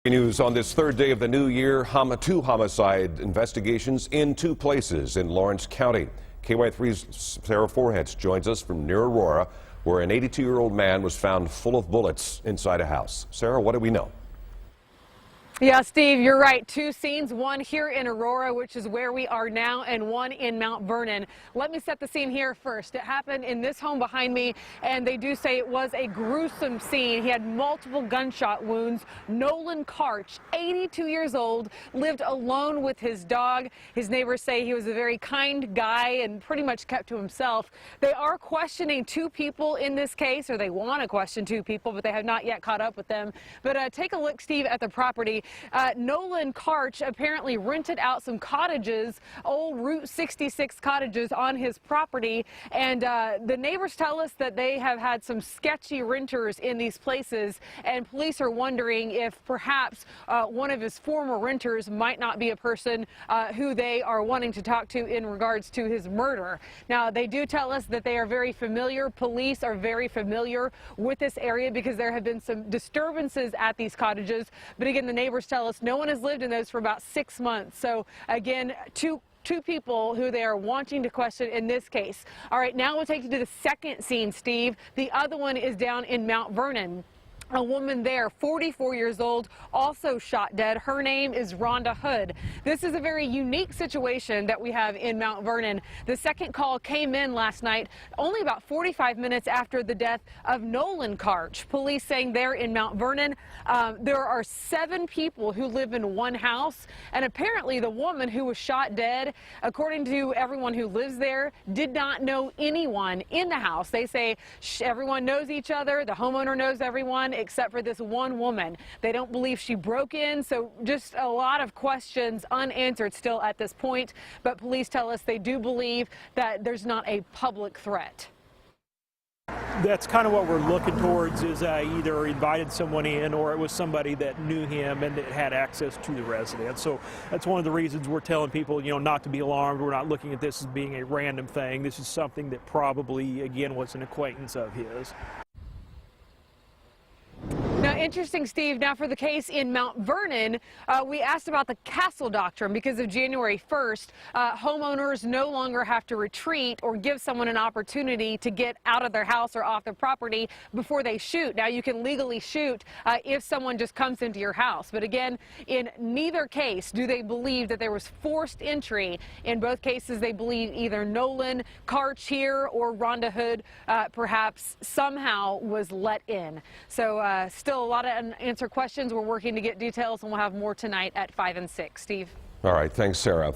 News on this third day of the new year, two homicide investigations in two places in Lawrence County. KY3's Sarah Foreheads joins us from near Aurora, where an 82-year-old man was found full of bullets inside a house. Sarah, what do we know? Yeah, Steve, you're right. Two scenes, one here in Aurora, which is where we are now, and one in Mount Vernon. Let me set the scene here first. It happened in this home behind me, and they do say it was a gruesome scene. He had multiple gunshot wounds. Nolan Karch, 82 years old, lived alone with his dog. His neighbors say he was a very kind guy and pretty much kept to himself. They are questioning two people in this case, or they want to question two people, but they have not yet caught up with them. But take a look, Steve, at the property. Nolan Karch apparently rented out some cottages, old Route 66 cottages on his property, and the neighbors tell us that they have had some sketchy renters in these places, and police are wondering if perhaps one of his former renters might not be a person who they are wanting to talk to in regards to his murder. Now, they do tell us that they are very familiar. Police are very familiar with this area because there have been some disturbances at these cottages, but again, the neighbors tell us no one has lived in those for about 6 months. So again, two people who they are wanting to question in this case. All right, now we'll take you to the second scene, Steve. The other one is down in Mount Vernon. A woman there, 44 years old, also shot dead. Her name is Rhonda Hood. This is a very unique situation that we have in Mount Vernon. The second call came in last night, only about 45 minutes after the death of Nolan Karch. Police saying there in Mount Vernon, there are 7 people who live in one house, and apparently the woman who was shot dead, according to everyone who lives there, did not know anyone in the house. They say everyone knows each other, the homeowner knows everyone, except for this one woman. They don't believe she broke in, so just a lot of questions unanswered still at this point, but police tell us they do believe that there's not a public threat. That's kind of what we're looking towards, is either invited someone in or it was somebody that knew him and that had access to the residence. So that's one of the reasons we're telling people, not to be alarmed. We're not looking at this as being a random thing. This is something that probably, again, was an acquaintance of his. Now, interesting, Steve, now for the case in Mount Vernon, we asked about the castle doctrine because of January 1st. Homeowners no longer have to retreat or give someone an opportunity to get out of their house or off their property before they shoot. Now, you can legally shoot if someone just comes into your house. But again, in neither case do they believe that there was forced entry. In both cases, they believe either Nolan Karch here or Rhonda Hood perhaps somehow was let in. So still a lot of unanswered questions. We're working to get details, and we'll have more tonight at 5 and 6. Steve? All right. Thanks, Sarah.